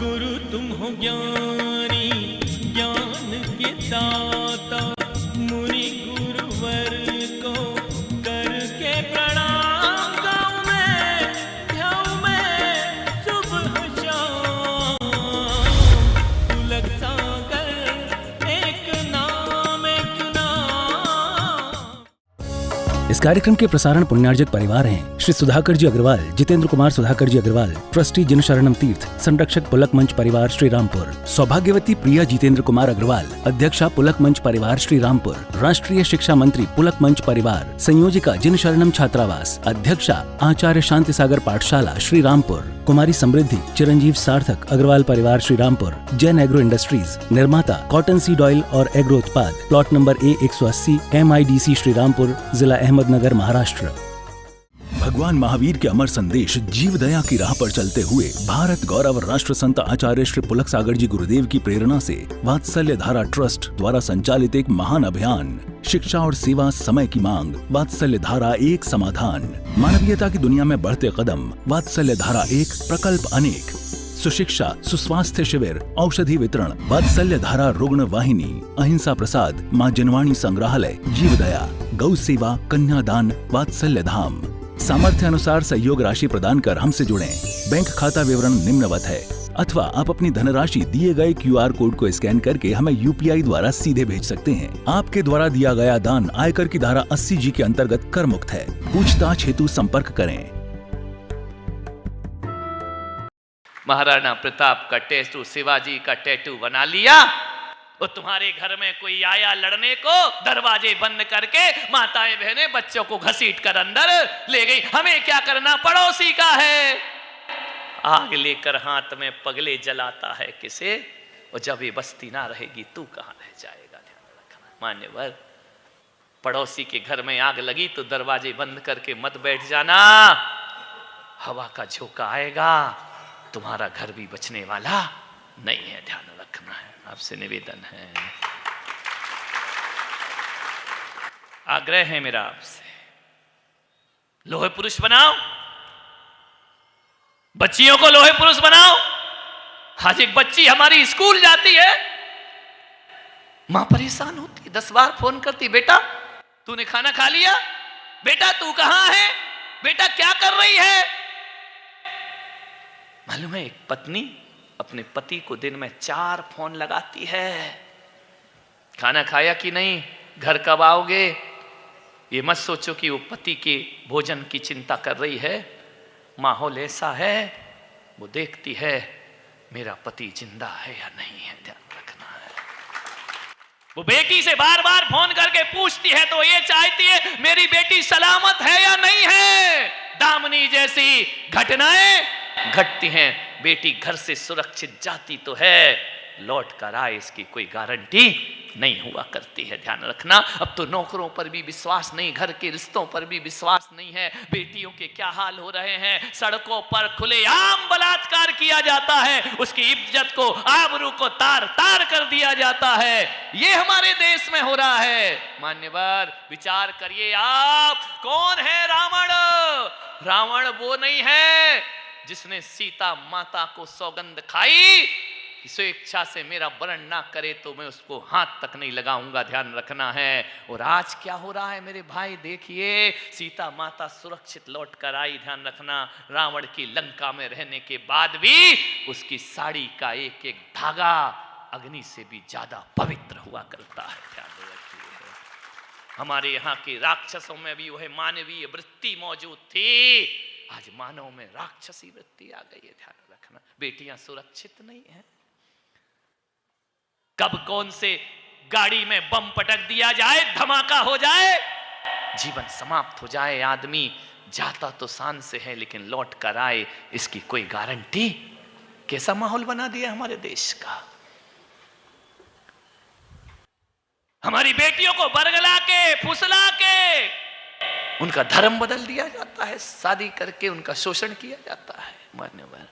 गुरु तुम हो ज्ञानी ज्ञान के दाता, मुनि गुरुवर को करके प्रणाम गाऊं मैं, ध्याऊं मैं सुबह शाम। पुलक सागर एक नाम एक नाम। इस कार्यक्रम के प्रसारण पुण्यार्जक परिवार हैं श्री सुधाकर जी अग्रवाल, जितेंद्र कुमार सुधाकर जी अग्रवाल, ट्रस्टी जिन शरणम तीर्थ, संरक्षक पुलक मंच परिवार श्री रामपुर, सौभाग्यवती प्रिया जितेंद्र कुमार अग्रवाल, अध्यक्षा पुलक मंच परिवार श्री रामपुर, राष्ट्रीय शिक्षा मंत्री पुलक मंच परिवार, संयोजिका जिन शरणम छात्रावास, अध्यक्षा आचार्य शांति सागर पाठशाला श्री रामपुर, कुमारी समृद्धि चिरंजीव सार्थक अग्रवाल परिवार श्री रामपुर, जैन एग्रो इंडस्ट्रीज, निर्माता कॉटन सीड ऑयल और एग्रो उत्पाद, plot number A180, MIDC Shri Rampur, जिला अहमदनगर, महाराष्ट्र। भगवान महावीर के अमर संदेश जीव दया की राह पर चलते हुए भारत गौरव राष्ट्र संत आचार्य श्री पुलक सागर जी गुरुदेव की प्रेरणा से वात्सल्य धारा ट्रस्ट द्वारा संचालित एक महान अभियान, शिक्षा और सेवा समय की मांग, वात्सल्य धारा एक समाधान, मानवीयता की दुनिया में बढ़ते कदम, वात्सल्य धारा एक प्रकल्प अनेक, सुशिक्षा सुस्वास्थ्य शिविर, औषधि वितरण, वात्सल्य धारा रुग्ण वाहिनी, अहिंसा प्रसाद, माँ जनवाणी संग्रहालय, जीव दया, गौ सेवा, कन्यादान, वात्सल्य धाम। सामर्थ्य अनुसार सहयोग राशि प्रदान कर हमसे जुड़ें। बैंक खाता विवरण निम्नवत है, अथवा आप अपनी धनराशि दिए गए QR कोड को स्कैन करके हमें UPI द्वारा सीधे भेज सकते हैं। आपके द्वारा दिया गया दान आयकर की धारा 80G के अंतर्गत कर मुक्त है। पूछताछ हेतु संपर्क करें। महाराणा प्रताप का टैटू शिवाजी का टैटू बना लिया। वो तुम्हारे घर में कोई आया लड़ने को, दरवाजे बंद करके माताएं बहनें बच्चों को घसीट कर अंदर ले गई। हमें क्या करना, पड़ोसी का है। आग लेकर हाथ में पगले जलाता है किसे, और जब ये बस्ती ना रहेगी तू कहां रह जाएगा। ध्यान रखना मान्यवर, पड़ोसी के घर में आग लगी तो दरवाजे बंद करके मत बैठ जाना। हवा का झोंका आएगा, तुम्हारा घर भी बचने वाला नहीं है। ध्यान रखना है, आपसे निवेदन है, आग्रह है मेरा आपसे, लोहे पुरुष बनाओ, बच्चियों को लोहे पुरुष बनाओ। आज एक बच्ची हमारी स्कूल जाती है, मां परेशान होती, 10 बार फोन करती, बेटा तूने खाना खा लिया, बेटा तू कहां है, बेटा क्या कर रही है। मालूम है, एक पत्नी अपने पति को दिन में 4 फोन लगाती है, खाना खाया कि नहीं, घर कब आओगे। ये मत सोचो कि वो पति के भोजन की चिंता कर रही है। माहौल ऐसा है, वो देखती है मेरा पति जिंदा है या नहीं है। ध्यान रखना है, वो बेटी से बार बार फोन करके पूछती है तो ये चाहती है मेरी बेटी सलामत है या नहीं है। दामिनी जैसी घटनाएं घटती हैं, बेटी घर से सुरक्षित जाती तो है, लौट कर आए इसकी कोई गारंटी नहीं हुआ करती है। ध्यान रखना, अब तो नौकरों पर भी विश्वास नहीं, घर के रिश्तों पर भी विश्वास नहीं है। बेटियों के क्या हाल हो रहे हैं, सड़कों पर खुलेआम बलात्कार किया जाता है, उसकी इज्जत को आबरू को तार तार कर दिया जाता है। ये हमारे देश में हो रहा है। मान्यवर, विचार करिए आप, कौन है रावण। रावण वो नहीं है जिसने सीता माता को सौगंध खाई कि स्वेच्छा से मेरा वर्ण ना करे तो मैं उसको हाथ तक नहीं लगाऊंगा। ध्यान रखना है। और आज क्या हो रहा है मेरे भाई, देखिए सीता माता सुरक्षित लौट कर आई। ध्यान रखना, रावण की लंका में रहने के बाद भी उसकी साड़ी का एक एक धागा अग्नि से भी ज्यादा पवित्र हुआ करता है। ध्यान रखिए, हमारे यहाँ के राक्षसों में भी वह मानवीय वृत्ति मौजूद थी, आज मानव में राक्षसी वृत्ति आ गई है। ध्यान रखना, बेटियां सुरक्षित नहीं हैं। कब कौन से गाड़ी में बम पटक दिया जाए, धमाका हो जाए, जीवन समाप्त हो जाए। आदमी जाता तो शान से है लेकिन लौट कर आए, इसकी कोई गारंटी। कैसा माहौल बना दिया हमारे देश का। हमारी बेटियों को बरगला के फुसला के उनका धर्म बदल दिया जाता है, शादी करके उनका शोषण किया जाता है। मान्यवर,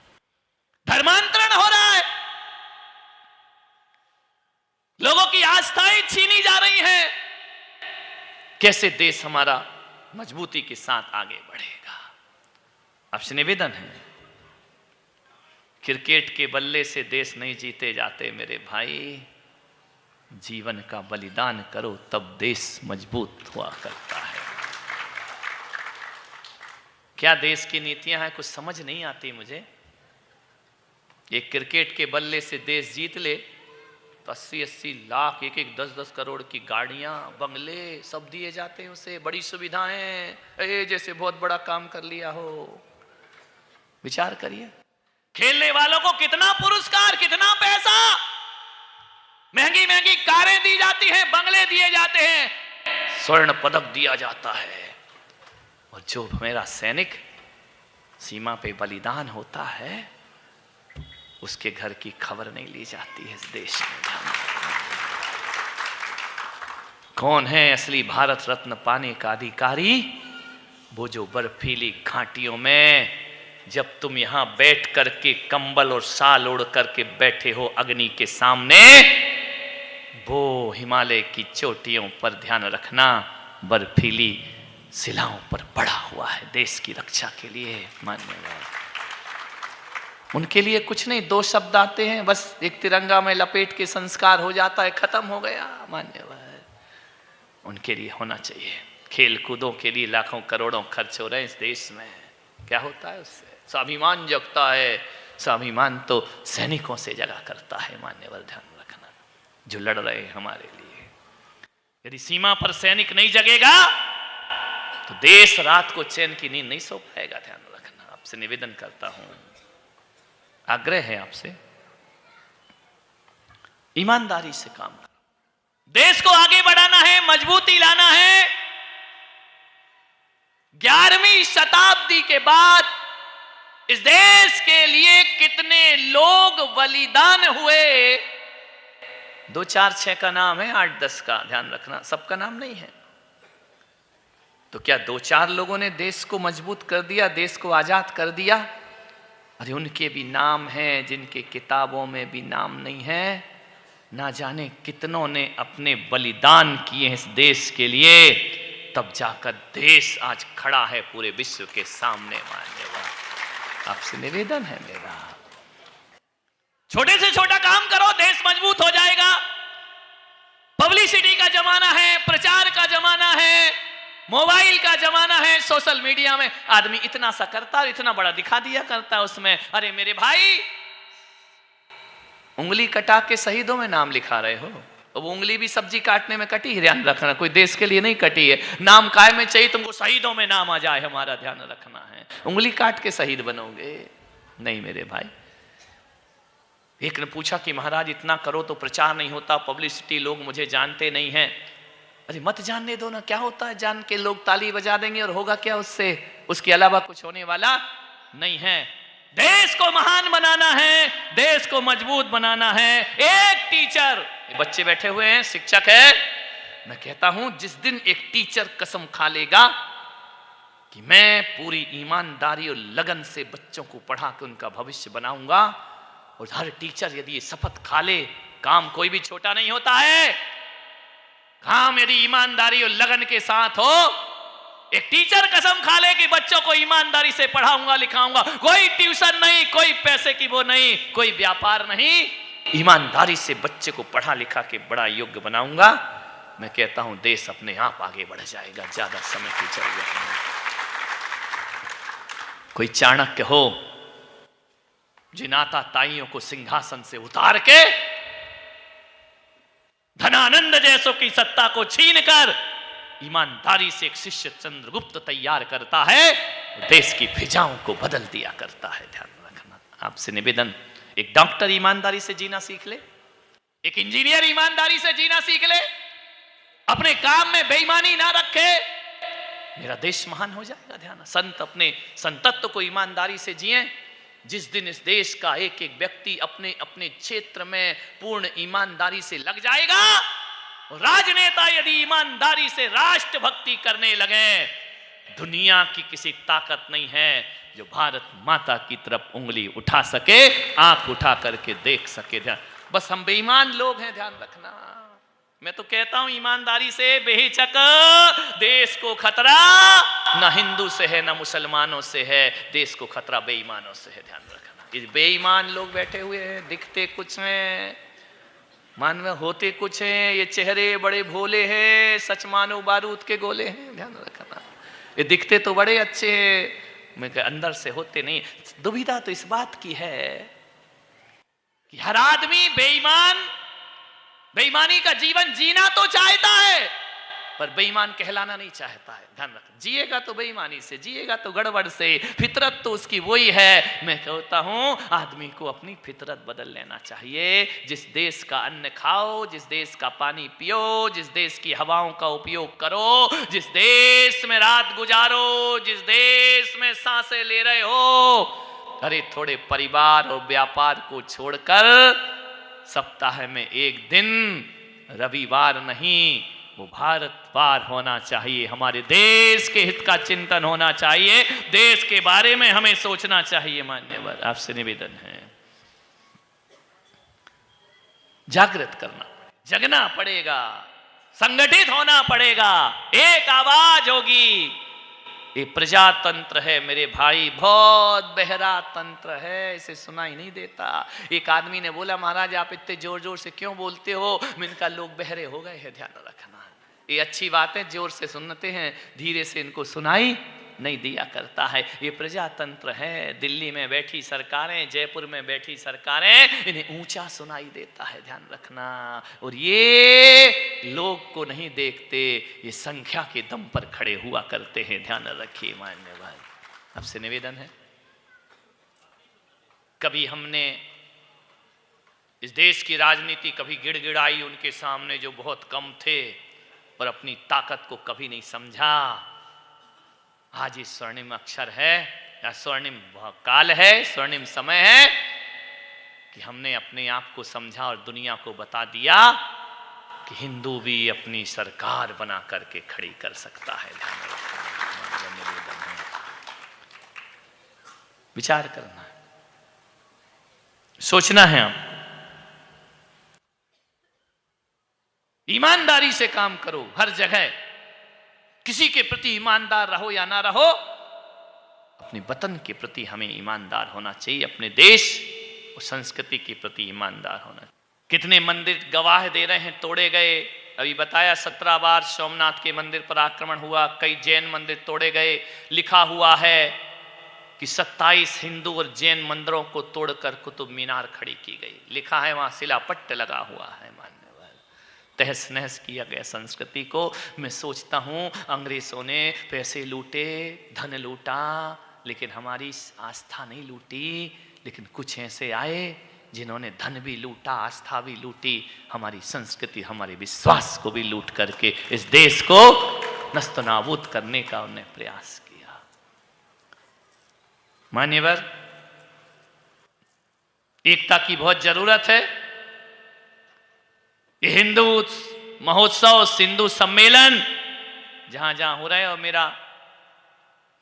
धर्मांतरण हो रहा है, लोगों की आस्थाएं छीनी जा रही हैं। कैसे देश हमारा मजबूती के साथ आगे बढ़ेगा। आपसे निवेदन है, क्रिकेट के बल्ले से देश नहीं जीते जाते मेरे भाई, जीवन का बलिदान करो तब देश मजबूत हुआ करता है। क्या देश की नीतियां हैं, कुछ समझ नहीं आती मुझे। एक क्रिकेट के बल्ले से देश जीत ले तो 80-80 लाख, 1-10 करोड़ की गाड़ियां, बंगले सब दिए जाते हैं उसे, बड़ी सुविधाएं, जैसे बहुत बड़ा काम कर लिया हो। विचार करिए, खेलने वालों को कितना पुरस्कार, कितना पैसा, महंगी महंगी कारें दी जाती हैं, बंगले दिए जाते हैं, स्वर्ण पदक दिया जाता है। और जो मेरा सैनिक सीमा पे बलिदान होता है उसके घर की खबर नहीं ली जाती है इस देश में। कौन है असली भारत रत्न पाने का अधिकारी? वो जो बर्फीली घाटियों में जब तुम यहां बैठ करके कंबल और शाल ओढ़ करके बैठे हो अग्नि के सामने, वो हिमालय की चोटियों पर ध्यान रखना, बर्फीली शिलाओं पर पड़ा हुआ है देश की रक्षा के लिए। मान्यवर, उनके लिए कुछ नहीं, 2 शब्द आते हैं बस, एक तिरंगा में लपेट के संस्कार हो जाता है, खत्म हो गया। मान्यवर, उनके लिए होना चाहिए। खेल कूदों के लिए लाखों करोड़ों खर्च हो रहे हैं इस देश में, क्या होता है उससे? स्वाभिमान जगता है। स्वाभिमान तो सैनिकों से जगा करता है। मान्यवर, ध्यान रखना, जो लड़ रहे हैं हमारे लिए। यदि सीमा पर सैनिक नहीं जगेगा तो देश रात को चैन की नींद नहीं सो पाएगा। ध्यान रखना, आपसे निवेदन करता हूं, आग्रह है आपसे, ईमानदारी से काम करो। देश को आगे बढ़ाना है, मजबूती लाना है। 11वीं शताब्दी के बाद इस देश के लिए कितने लोग बलिदान हुए, 2-4-6 का नाम है, 8-10 का, ध्यान रखना, सबका नाम नहीं है। तो क्या 2-4 लोगों ने देश को मजबूत कर दिया, देश को आजाद कर दिया? अरे उनके भी नाम हैं जिनके किताबों में भी नाम नहीं है। ना जाने कितनों ने अपने बलिदान किए हैं इस देश के लिए, तब जाकर देश आज खड़ा है पूरे विश्व के सामने। मान्यवर, आपसे निवेदन है मेरा, छोटे से छोटा काम करो, देश मजबूत हो जाएगा। पब्लिसिटी का जमाना है, प्रचार का जमाना है, मोबाइल का जमाना है, सोशल मीडिया में आदमी इतना सा करता और इतना बड़ा दिखा दिया करता है उसमें। अरे मेरे भाई, उंगली कटा के शहीदों में नाम लिखा रहे हो, वो उंगली भी सब्जी काटने में कटी है, ध्यान रखना, कोई देश के लिए नहीं कटी है। नाम काय में चाहिए तुमको, शहीदों में नाम आ जाए, हमारा ध्यान रखना है। उंगली काट के शहीद बनोगे नहीं मेरे भाई। एक ने पूछा कि महाराज इतना करो तो प्रचार नहीं होता, पब्लिसिटी, लोग मुझे जानते नहीं हैं। अरे मत जानने दो ना, क्या होता है जान के? लोग ताली बजा देंगे और होगा क्या उससे? उसके अलावा कुछ होने वाला नहीं है। देश को महान बनाना है, देश को मजबूत बनाना है। एक टीचर, बच्चे बैठे हुए हैं, शिक्षक है, मैं कहता हूं जिस दिन एक टीचर कसम खा लेगा कि मैं पूरी ईमानदारी और लगन से बच्चों को पढ़ा के उनका भविष्य बनाऊंगा, और हर टीचर यदि ये शपथ खा ले, काम कोई भी छोटा नहीं होता है, काम यदि ईमानदारी और लगन के साथ हो, एक टीचर कसम खा ले कि बच्चों को ईमानदारी से पढ़ाऊंगा लिखाऊंगा, कोई ट्यूशन नहीं, कोई पैसे की वो नहीं, कोई व्यापार नहीं, ईमानदारी से बच्चे को पढ़ा लिखा के बड़ा योग्य बनाऊंगा, मैं कहता हूं देश अपने आप आगे बढ़ जाएगा, ज्यादा समय की जरूरत नहीं। कोई चाणक्य हो जिन आता ताइयों को सिंहासन से उतार के धनानंद जैसों की सत्ता को छीनकर ईमानदारी से एक शिष्य चंद्रगुप्त तैयार करता है, देश की फिजाओं को बदल दिया करता है। ध्यान रखना, आपसे निवेदन, एक डॉक्टर ईमानदारी से जीना सीख ले, एक इंजीनियर ईमानदारी से जीना सीख ले, अपने काम में बेईमानी ना रखे, मेरा देश महान हो जाएगा। ध्यान, संत अपने संतत्व को ईमानदारी से जिए। जिस दिन इस देश का एक एक व्यक्ति अपने अपने क्षेत्र में पूर्ण ईमानदारी से लग जाएगा, राजनेता यदि ईमानदारी से राष्ट्र भक्ति करने लगे, दुनिया की किसी ताकत नहीं है जो भारत माता की तरफ उंगली उठा सके, आंख उठा करके देख सके। ध्यान, बस हम बेईमान लोग हैं, ध्यान रखना। मैं तो कहता हूं ईमानदारी से बेहिचक देश को खतरा न हिंदू से है न मुसलमानों से है, देश को खतरा बेईमानों से है। ध्यान रखना, ये बेईमान लोग बैठे हुए हैं, दिखते कुछ हैं, मान में होते कुछ हैं, ये चेहरे बड़े भोले हैं, सच मानो बारूद के गोले हैं। ध्यान रखना, ये दिखते तो बड़े अच्छे हैं, मगर अंदर से होते नहीं। दुविधा तो इस बात की है कि हर आदमी बेईमानी का जीवन जीना तो चाहता है, पर बेईमान कहलाना नहीं चाहता है। ध्यान रख, जिएगा तो बेईमानी से, जिएगा तो गड़बड़ से, फितरत तो उसकी वही है। मैं कहता हूं आदमी को अपनी फितरत बदल लेना चाहिए। जिस देश का अन्न खाओ, जिस देश का पानी पियो, जिस देश की हवाओं का उपयोग करो, जिस देश में रात गुजारो, जिस देश में सांसें ले रहे हो, अरे थोड़े परिवार और व्यापार को छोड़कर सप्ताह में एक दिन, रविवार नहीं, वो भारतवार होना चाहिए। हमारे देश के हित का चिंतन होना चाहिए, देश के बारे में हमें सोचना चाहिए। मान्यवर, आपसे निवेदन है, जागृत करना, जगना पड़ेगा, संगठित होना पड़ेगा, एक आवाज होगी। ये प्रजातंत्र है मेरे भाई, बहुत बहरा तंत्र है, इसे सुनाई नहीं देता। एक आदमी ने बोला, महाराज आप इतने जोर जोर से क्यों बोलते हो? मैंने कहा लोग बहरे हो गए हैं। ध्यान रखना, ये अच्छी बात है, जोर से सुनते हैं, धीरे से इनको सुनाई नहीं दिया करता है। ये प्रजातंत्र है, दिल्ली में बैठी सरकारें, जयपुर में बैठी सरकारें, इन्हें ऊंचा सुनाई देता है। ध्यान रखना, और ये लोग को नहीं देखते, ये संख्या के दम पर खड़े हुआ करते हैं। ध्यान रखिए मान्यवर, आपसे निवेदन है, कभी हमने इस देश की राजनीति कभी गिड़गिड़ाई उनके सामने जो बहुत कम थे, और अपनी ताकत को कभी नहीं समझा। आज ये स्वर्णिम अक्षर है, या स्वर्णिम काल है, स्वर्णिम समय है कि हमने अपने आप को समझा और दुनिया को बता दिया कि हिंदू भी अपनी सरकार बना करके खड़ी कर सकता है। विचार करना है, सोचना है, आप ईमानदारी से काम करो हर जगह, किसी के प्रति ईमानदार रहो या ना रहो, अपने वतन के प्रति हमें ईमानदार होना चाहिए, अपने देश और संस्कृति के प्रति ईमानदार होना चाहिए। कितने मंदिर गवाह दे रहे हैं तोड़े गए, अभी बताया 17 बार सोमनाथ के मंदिर पर आक्रमण हुआ, कई जैन मंदिर तोड़े गए। लिखा हुआ है कि 27 हिंदू और जैन मंदिरों को तोड़कर कुतुब मीनार खड़ी की गई। लिखा है, वहां शिलापट्ट लगा हुआ है। तहस नहस किया गया संस्कृति को। मैं सोचता हूं अंग्रेजों ने पैसे लूटे, धन लूटा, लेकिन हमारी आस्था नहीं लूटी। लेकिन कुछ ऐसे आए जिन्होंने धन भी लूटा, आस्था भी लूटी, हमारी संस्कृति, हमारे विश्वास को भी लूट करके इस देश को नस्तनाबूद करने का उन्होंने प्रयास किया। मान्यवर, एकता की बहुत जरूरत है। ये हिंदू महोत्सव, सिंधु सम्मेलन जहां जहां हो रहा है, और मेरा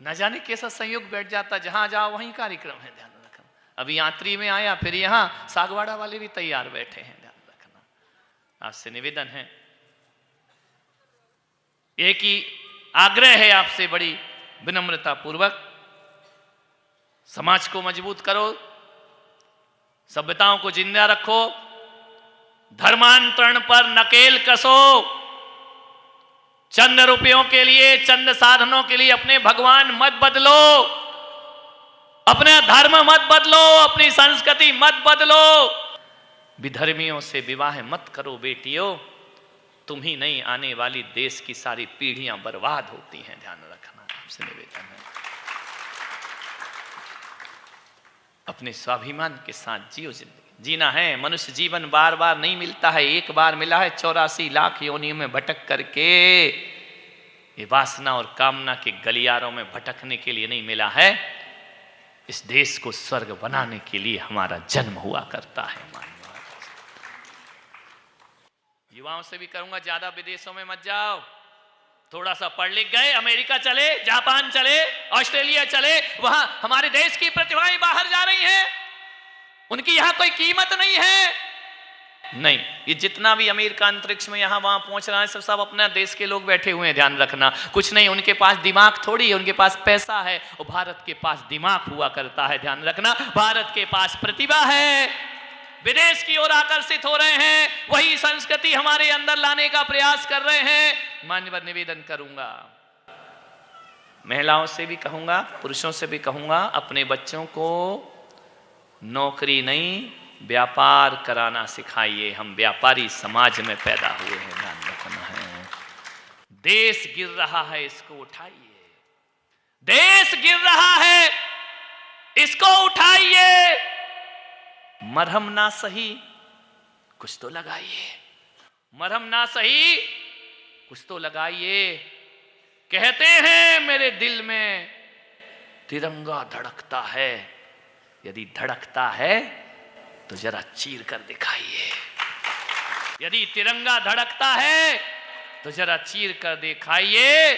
न जाने कैसा संयोग बैठ जाता, जहां जाओ वहीं कार्यक्रम है। ध्यान रखना, अभी यात्री में आया, फिर यहां सागवाड़ा वाले भी तैयार बैठे हैं। ध्यान रखना, आपसे निवेदन है, एक ही आग्रह है आपसे, बड़ी विनम्रता पूर्वक, समाज को मजबूत करो, सभ्यताओं को जिंदा रखो, धर्मांतरण पर नकेल कसो। चंद रुपयों के लिए, चंद साधनों के लिए अपने भगवान मत बदलो, अपना धर्म मत बदलो, अपनी संस्कृति मत बदलो। विधर्मियों से विवाह मत करो बेटियों, तुम ही नहीं, आने वाली देश की सारी पीढ़ियां बर्बाद होती हैं। ध्यान रखना, आपसे निवेदन है, अपने स्वाभिमान के साथ जियो। जिंदगी जीना है, मनुष्य जीवन बार बार नहीं मिलता है, एक बार मिला है, 84 लाख योनियों में भटक करके, ये वासना और कामना के गलियारों में भटकने के लिए नहीं मिला है। इस देश को स्वर्ग बनाने के लिए हमारा जन्म हुआ करता है। युवाओं से भी कहूंगा, ज्यादा विदेशों में मत जाओ, थोड़ा सा पढ़ लिख गए, अमेरिका चले, जापान चले, ऑस्ट्रेलिया चले, वहां हमारे देश की प्रतिभाएं बाहर जा रही हैं, उनकी यहां कोई कीमत नहीं है। नहीं, ये जितना भी अमीर का अंतरिक्ष में यहाँ वहां पहुंच रहा है सब अपना देश के लोग बैठे हुए हैं, ध्यान रखना। कुछ नहीं, उनके पास दिमाग थोड़ी है, उनके पास पैसा है। और भारत के पास दिमाग हुआ करता है, ध्यान रखना। भारत के पास प्रतिभा है, विदेश की ओर आकर्षित हो रहे हैं, वही संस्कृति हमारे अंदर लाने का प्रयास कर रहे हैं। मान्यवर निवेदन करूंगा, महिलाओं से भी कहूंगा, पुरुषों से भी कहूंगा, अपने बच्चों को नौकरी नहीं व्यापार कराना सिखाइए। हम व्यापारी समाज में पैदा हुए हैं, ध्यान रखना है। देश गिर रहा है, इसको उठाइए। देश गिर रहा है, इसको उठाइए। मरहम ना सही कुछ तो लगाइए, मरहम ना सही कुछ तो लगाइए। कहते हैं मेरे दिल में तिरंगा धड़कता है, यदि धड़कता है तो जरा चीर कर दिखाइए। यदि तिरंगा धड़कता है तो जरा चीर कर दिखाइए।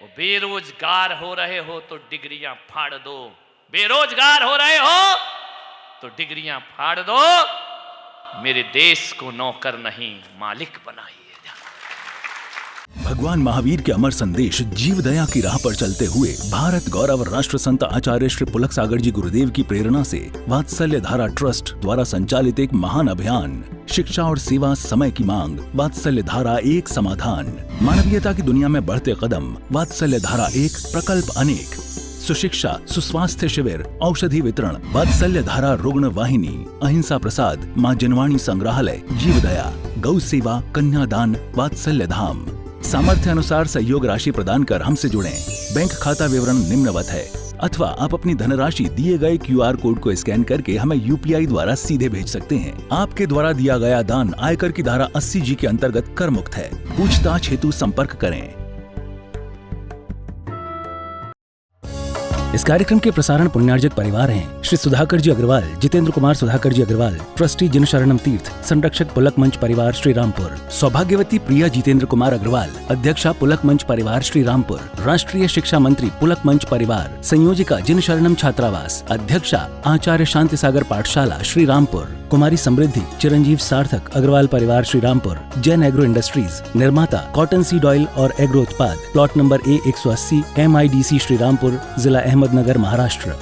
वो बेरोजगार हो रहे हो तो डिग्रियां फाड़ दो, बेरोजगार हो रहे हो तो डिग्रियां फाड़ दो। मेरे देश को नौकर नहीं मालिक बनाइए। भगवान महावीर के अमर संदेश जीव दया की राह पर चलते हुए भारत गौरव राष्ट्र संत आचार्य श्री पुलक सागर जी गुरुदेव की प्रेरणा से वात्सल्य धारा ट्रस्ट द्वारा संचालित एक महान अभियान शिक्षा और सेवा समय की मांग, वात्सल्य धारा एक समाधान। मानवीयता की दुनिया में बढ़ते कदम, वात्सल्य धारा एक प्रकल्प अनेक। सुशिक्षा, सुस्वास्थ्य शिविर, औषधि वितरण, वात्सल्य धारा रुग्ण वाहिनी, अहिंसा प्रसाद, माँ जनवाणी संग्रहालय, जीव दया, गौ सेवा, कन्यादान, वात्सल्य धाम। सामर्थ्य अनुसार सहयोग राशि प्रदान कर हमसे जुड़ें। बैंक खाता विवरण निम्नवत है, अथवा आप अपनी धनराशि दिए गए QR कोड को स्कैन करके हमें UPI द्वारा सीधे भेज सकते हैं। आपके द्वारा दिया गया दान आयकर की धारा 80G के अंतर्गत कर मुक्त है। पूछताछ हेतु संपर्क करें। इस कार्यक्रम के प्रसारण पुण्यार्जक परिवार हैं श्री सुधाकर जी अग्रवाल, जितेंद्र कुमार सुधाकर जी अग्रवाल, ट्रस्टी जिनशरणम तीर्थ, संरक्षक पुलक मंच परिवार श्री रामपुर, सौभाग्यवती प्रिया जितेंद्र कुमार अग्रवाल, अध्यक्षा पुलक मंच परिवार श्री रामपुर, राष्ट्रीय शिक्षा मंत्री पुलक मंच परिवार, संयोजिका जिनशरणम छात्रावास, अध्यक्षा आचार्य शांति सागर पाठशाला श्री रामपुर, कुमारी समृद्धि चिरंजीव सार्थक अग्रवाल परिवार श्री रामपुर, जैन एग्रो इंडस्ट्रीज, निर्माता कॉटन सीड ऑयल और एग्रो उत्पाद, plot number A180 MIDC Shri Rampur, जिला अहमदनगर, महाराष्ट्र।